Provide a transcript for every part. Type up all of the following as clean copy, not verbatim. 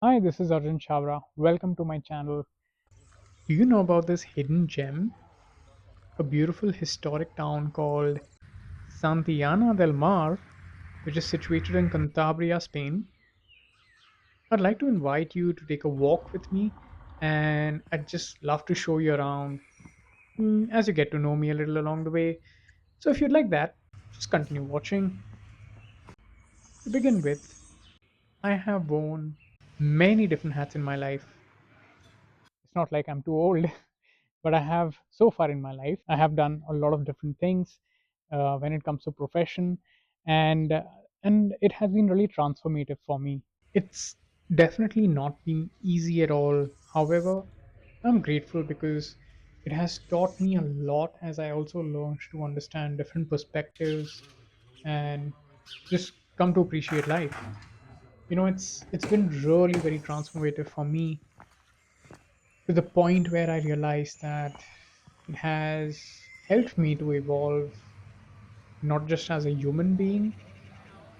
Hi, this is Arjun Chhabra. Welcome to my channel. Do you know about this hidden gem? A beautiful historic town called Santillana del Mar, which is situated in Cantabria, Spain. I'd like to invite you to take a walk with me, and I'd just love to show you around as you get to know me a little along the way. So, if you'd like that, just continue watching. To begin with, I have worn many different hats in my life. It's not like I'm too old, but I have so far in my life, I have done a lot of different things when it comes to profession, and uh, and it has been really transformative for me. It's definitely not been easy at all. However, I'm grateful because it has taught me a lot as I also learned to understand different perspectives and just come to appreciate life. It's been really very transformative for me to the point where I realized that it has helped me to evolve not just as a human being,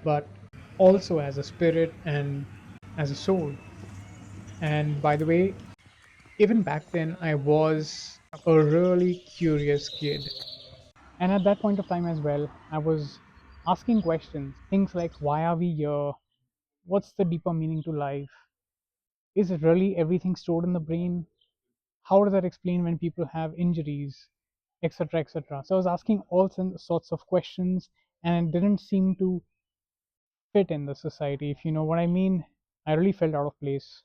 but also as a spirit and as a soul. And by the way, even back then, I was a really curious kid. And at that point of time as well, I was asking questions, things like why are we here? What's the deeper meaning to life? Is it really everything stored in the brain? How does that explain when people have injuries, etc., etc.? So I was asking all sorts of questions, and it didn't seem to fit in the society, if you know what I mean. I really felt out of place.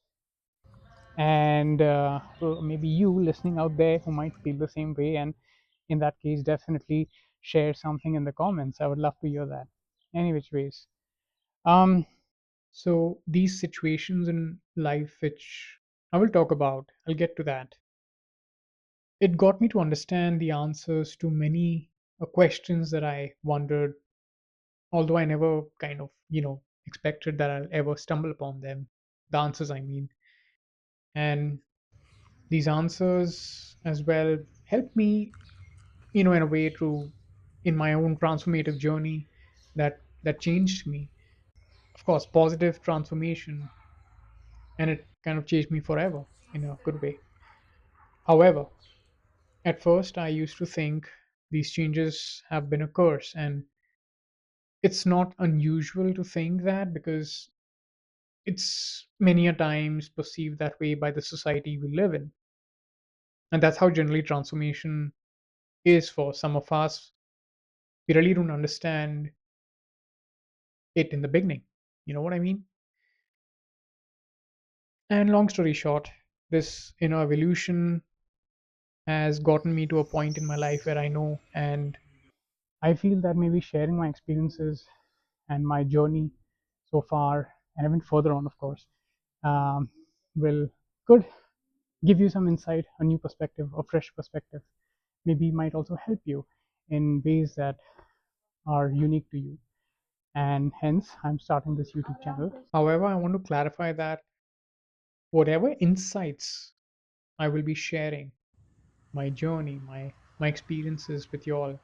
And well, maybe you listening out there who might feel the same way, and in that case, definitely share something in the comments. I would love to hear that. Any which ways. Um, so these situations in life, which I will talk about, I'll get to that. It got me to understand the answers to many questions that I wondered, although I never kind of, expected that I'll ever stumble upon them. The answers, I mean. And these answers as well helped me, in a way to, in my own transformative journey that changed me. Of course, positive transformation, and it kind of changed me forever in a good way. However, at first I used to think these changes have been a curse, and it's not unusual to think that because it's many a times perceived that way by the society we live in. And that's how generally transformation is for some of us. We really don't understand it in the beginning. You know what I mean? And long story short, this evolution has gotten me to a point in my life where I know, and I feel that maybe sharing my experiences and my journey so far, and even further on, of course, um, will could give you some insight, a new perspective, a fresh perspective. Maybe might also help you in ways that are unique to you. And hence, I'm starting this YouTube channel. However, I want to clarify that whatever insights I will be sharing, my journey, my experiences with you all,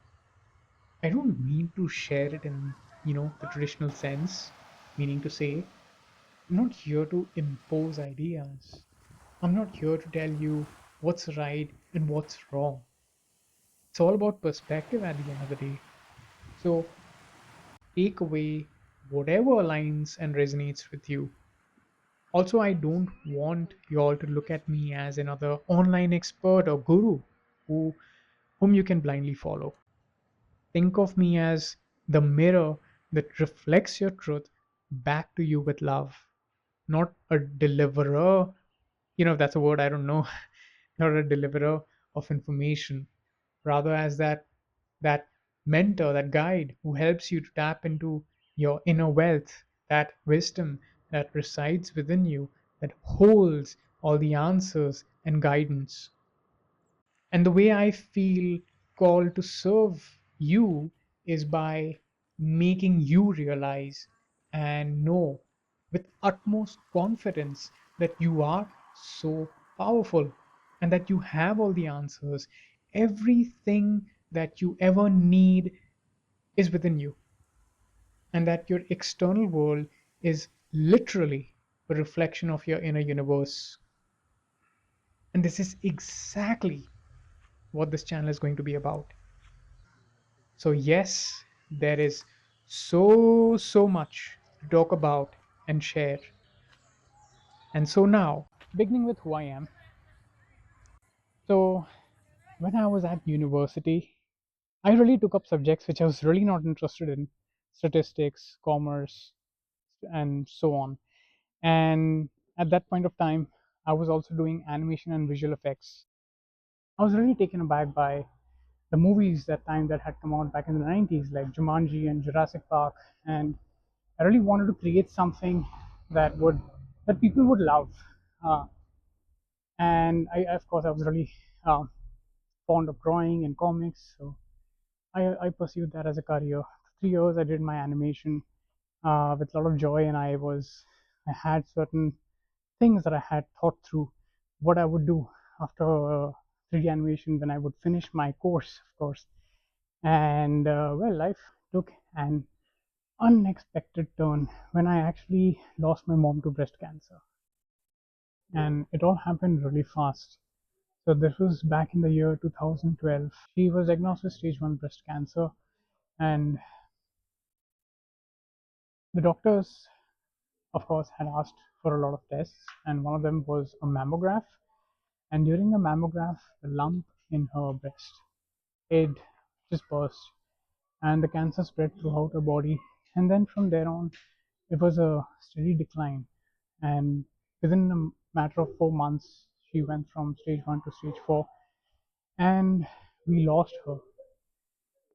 I don't mean to share it in, the traditional sense, meaning to say, I'm not here to impose ideas. I'm not here to tell you what's right and what's wrong. It's all about perspective at the end of the day. So take away whatever aligns and resonates with you. Also, I don't want you all to look at me as another online expert or guru who whom you can blindly follow. Think of me as the mirror that reflects your truth back to you with love, not a deliverer. If that's a word, I don't know, not a deliverer of information, rather as that mentor, that guide who helps you to tap into your inner wealth, that wisdom that resides within you, that holds all the answers and guidance. And the way I feel called to serve you is by making you realize and know with utmost confidence that you are so powerful and that you have all the answers. Everything that you ever need is within you, and that your external world is literally a reflection of your inner universe. And this is exactly what this channel is going to be about. So, yes, there is so much to talk about and share. And so, now, beginning with who I am. So, when I was at university, I really took up subjects which I was really not interested in: statistics, commerce, and so on. And at that point of time, I was also doing animation and visual effects. I was really taken aback by the movies that time that had come out back in the 90s, like Jumanji and Jurassic Park. And I really wanted to create something that people would love. Uh, and of course, I was really fond of drawing and comics, so I pursued that as a career. For 3 years, I did my animation with a lot of joy, and I had certain things that I had thought through what I would do after 3D animation when I would finish my course, of course. And well, life took an unexpected turn when I actually lost my mom to breast cancer, and it all happened really fast. So this was back in the year 2012. She was diagnosed with stage 1 breast cancer, and the doctors, of course, had asked for a lot of tests, and one of them was a mammogram. And during the mammogram, the lump in her breast, it just burst, and the cancer spread throughout her body. And then from there on, it was a steady decline. And within a matter of 4 months, she went from stage 1 to stage 4, and we lost her.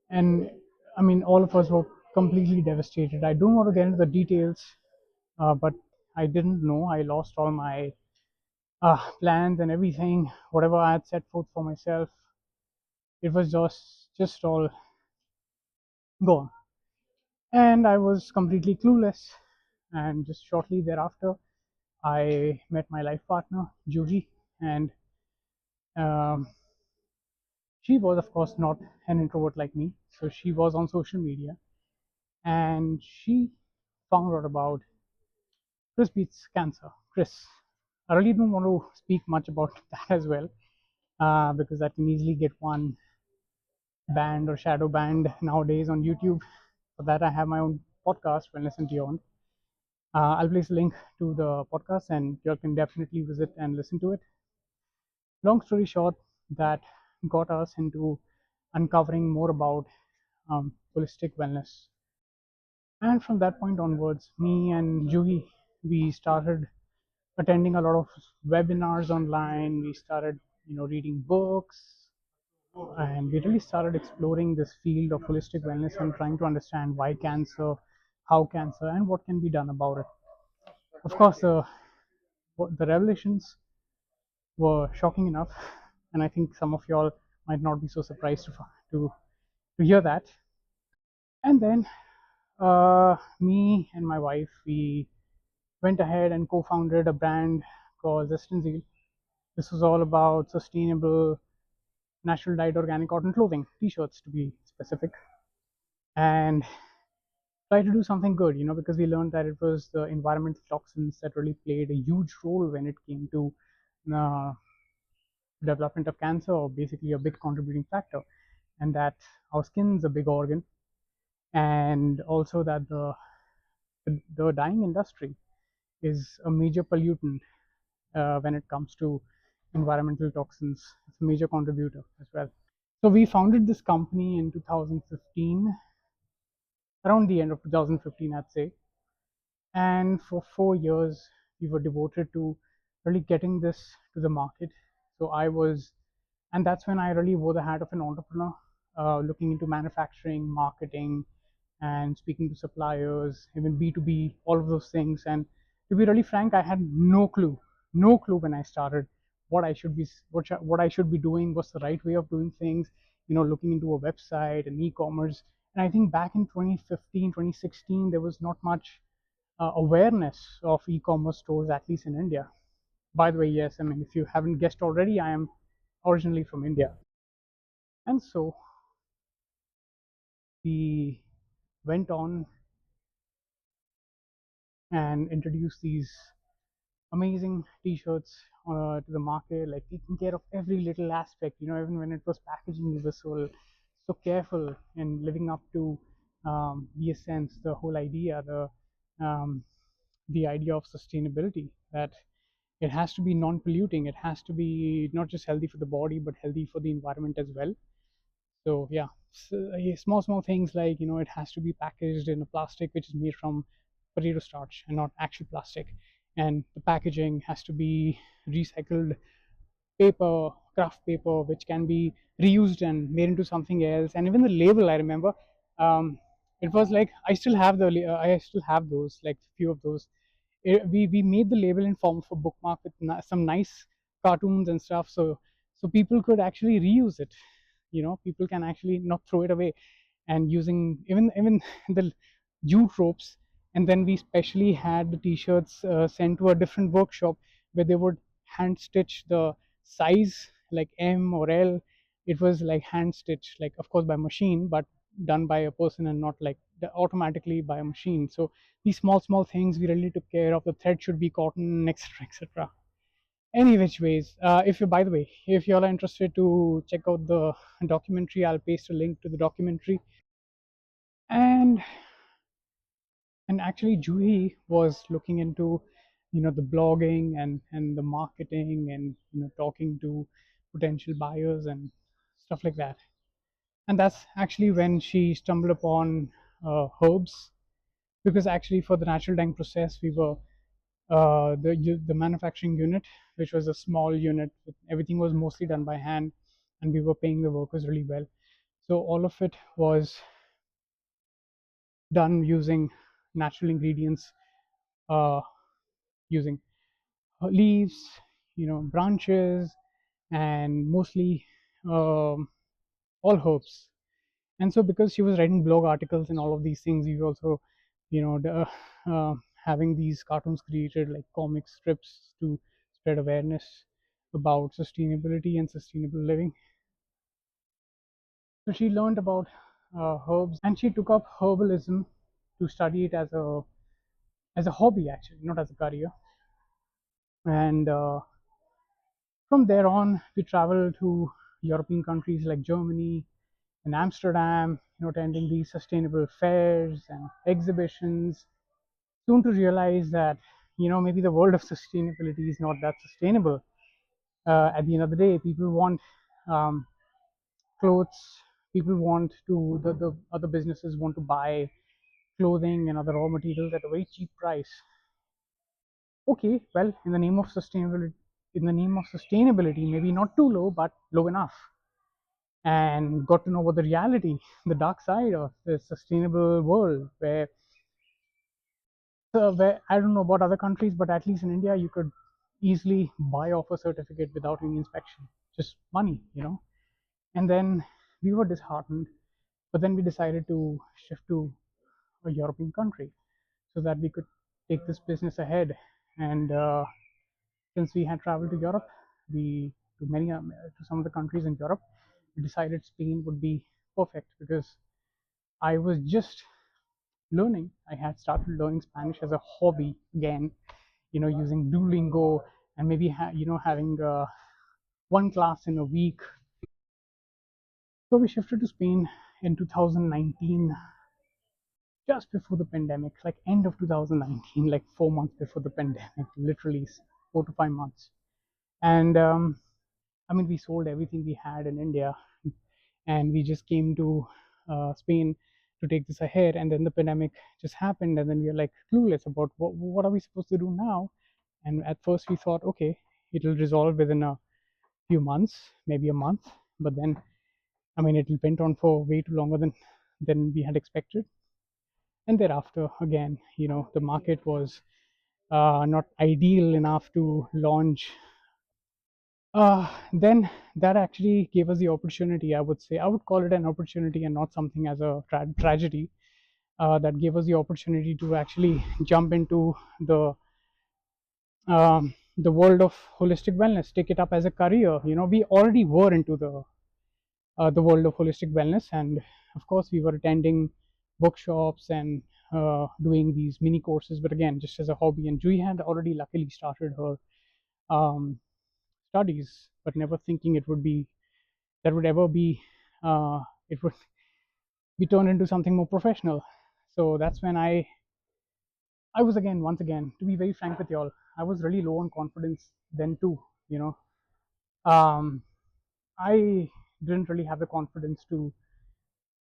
And I mean, all of us were completely devastated. I don't want to get into the details, but I didn't know. I lost all my plans and everything, whatever I had set forth for myself. It was just all gone, and I was completely clueless. And just shortly thereafter, I met my life partner, Juhi, and um, she was, of course, not an introvert like me. So she was on social media, and she found out about Chris beats cancer. Chris. I really don't want to speak much about that as well, because that can easily get one banned or shadow banned nowadays on YouTube. For that, I have my own podcast, Wellness and Beyond. I'll place a link to the podcast, and you can definitely visit and listen to it. Long story short, that got us into uncovering more about holistic wellness. And from that point onwards, me and Juhi, we started attending a lot of webinars online. We started, reading books, and we really started exploring this field of holistic wellness and trying to understand why cancer, how cancer, and what can be done about it. Of course, the revelations were shocking enough, and I think some of y'all might not be so surprised to, to hear that. And then me and my wife, we went ahead and co-founded a brand called Zestanzeal. This was all about sustainable, natural dyed organic cotton clothing, t-shirts to be specific, and try to do something good, because we learned that it was the environmental toxins that really played a huge role when it came to uh, development of cancer, or basically a big contributing factor, and that our skin's a big organ, and also that the dyeing industry is a major pollutant when it comes to environmental toxins. It's a major contributor as well. So we founded this company in 2015, around the end of 2015, I'd say. And for 4 years, we were devoted to really getting this to the market. So and that's when I really wore the hat of an entrepreneur, looking into manufacturing, marketing, and speaking to suppliers, even B2B, all of those things. And to be really frank, I had no clue when I started what I should be doing, what's the right way of doing things, looking into a website and e-commerce. And I think back in 2015, 2016, there was not much awareness of e-commerce stores, at least in India. By the way, yes, I mean, if you haven't guessed already, I am originally from India. And so we went on and introduced these amazing t-shirts to the market, like taking care of every little aspect, even when it was packaging, we were so careful and living up to the essence, the whole idea, um, the idea of sustainability, that it has to be non-polluting, it has to be not just healthy for the body but healthy for the environment as well. So yeah, yeah, small things like, it has to be packaged in a plastic which is made from potato starch and not actual plastic, and the packaging has to be recycled paper, craft paper, which can be reused and made into something else. And even the label, I remember, um, it was like I still have those, like few of those. We made the label in form of a bookmark with some nice cartoons and stuff, so people could actually reuse it. People can actually not throw it away, and using even the jute ropes. And then we specially had the t-shirts sent to a different workshop where they would hand stitch the size, like M or L. It was like hand stitched, like of course by machine, but done by a person and not like automatically by a machine. So these small things we really took care of. The thread should be cotton, etc., etc. Any which ways, if you by the way, if you all are interested to check out the documentary, I'll paste a link to the documentary. And and actually Juhi was looking into, the blogging and the marketing, and talking to potential buyers and stuff like that. And that's actually when she stumbled upon herbs, because actually for the natural dyeing process we were the manufacturing unit, which was a small unit. Everything was mostly done by hand, and we were paying the workers really well. So all of it was done using natural ingredients, uh, using leaves, branches, and mostly all herbs. And so because she was writing blog articles and all of these things, we also, having these cartoons created like comic strips to spread awareness about sustainability and sustainable living. So she learned about herbs, and she took up herbalism to study it as a hobby, actually, not as a career. And from there on, we traveled to European countries like Germany and Amsterdam, attending these sustainable fairs and exhibitions, soon to realize that, maybe the world of sustainability is not that sustainable. At the end of the day, people want um, clothes, people want to, the other businesses want to buy clothing and other raw materials at a very cheap price. Okay, well, in the name of sustainability, maybe not too low, but low enough. And got to know about the reality, the dark side of the sustainable world, where I don't know about other countries, but at least in India, you could easily buy off a certificate without any inspection, just money. And then we were disheartened, but then we decided to shift to a European country so that we could take this business ahead. And since we had traveled to Europe, we to many to some of the countries in Europe, we decided Spain would be perfect because I was just learning. I had started learning Spanish as a hobby again, using Duolingo, and maybe having one class in a week. So we shifted to Spain in 2019, just before the pandemic, like end of 2019, like 4 months before the pandemic, literally 4 to 5 months. And I mean, we sold everything we had in India, and we just came to Spain to take this ahead. And then the pandemic just happened, and then we were like clueless about what are we supposed to do now. And at first, we thought, okay, it'll resolve within a few months, maybe a month. But then, I mean, it went on for way too longer than we had expected. And thereafter, again, the market was not ideal enough to launch. Then that actually gave us the opportunity. I would say I would call it an opportunity and not something as a tragedy. That gave us the opportunity to actually jump into the world of holistic wellness, take it up as a career. We already were into the world of holistic wellness, and of course, we were attending workshops and doing these mini courses, but again, just as a hobby. And Jui had already luckily started her um, studies, but never thinking it would be that would ever be it would be turned into something more professional. So that's when I was again, once again, to be very frank with y'all, I was really low on confidence then too. You know, um, I didn't really have the confidence to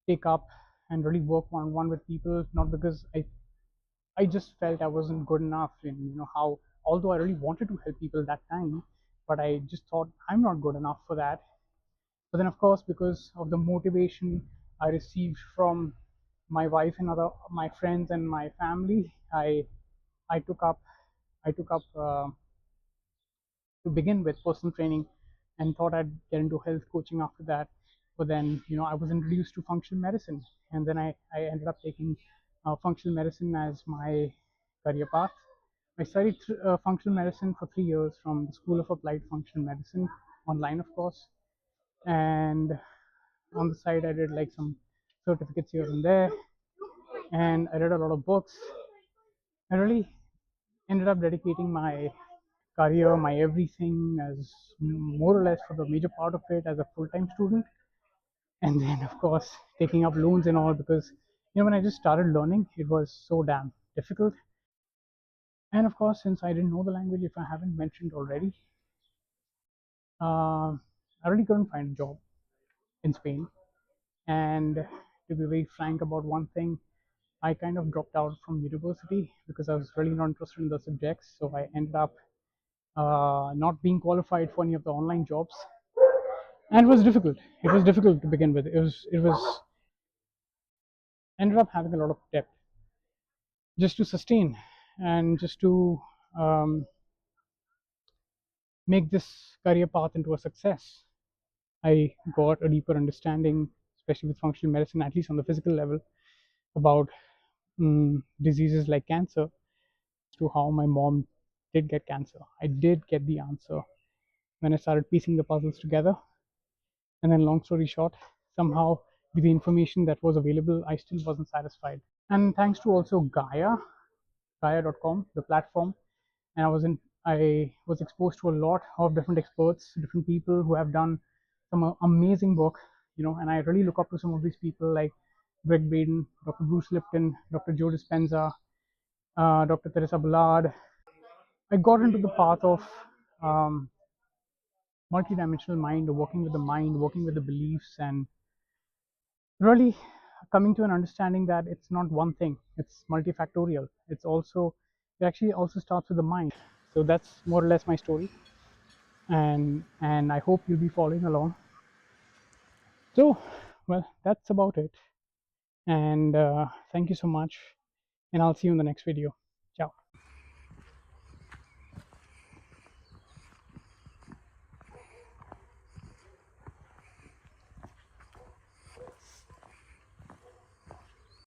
take up and really work one on one with people, not because I just felt I wasn't good enough in, how, although I really wanted to help people that time, but I just thought I'm not good enough for that. But then, of course, because of the motivation I received from my wife and other my friends and my family, I took up I took up to begin with personal training, and thought I'd get into health coaching after that. But then, I was introduced to functional medicine, and then I ended up taking functional medicine as my career path. I studied functional medicine for 3 years from the School of Applied Functional Medicine, online, of course. And on the side, I did like some certificates here and there, and I read a lot of books. I really ended up dedicating my career, my everything, as more or less for the major part of it as a full-time student. And then, of course, taking up loans and all, because when I just started learning, it was so damn difficult. And of course, since I didn't know the language, if I haven't mentioned already, I really couldn't find a job in Spain. And to be very frank about one thing, I kind of dropped out from university because I was really not interested in the subjects. So I ended up not being qualified for any of the online jobs, and it was difficult. It was difficult to begin with. It was ended up having a lot of debt just to sustain and just to um, make this career path into a success. I got a deeper understanding, especially with functional medicine, at least on the physical level, about diseases like cancer, to how my mom did get cancer. I did get the answer when I started piecing the puzzles together. And then, long story short, somehow with the information that was available, I still wasn't satisfied. And thanks to also Gaia.com, the platform, and I was exposed to a lot of different experts, different people who have done some amazing work, and I really look up to some of these people like Greg Baden, Dr. Bruce Lipton, Dr. Joe Dispenza, Dr. Teresa Bullard. I got into the path of um, multidimensional mind, working with the mind, working with the beliefs, and really coming to an understanding that it's not one thing, it's multifactorial. It actually also starts with the mind. So that's more or less my story, and I hope you'll be following along. So, well, that's about it. And thank you so much, and I'll see you in the next video.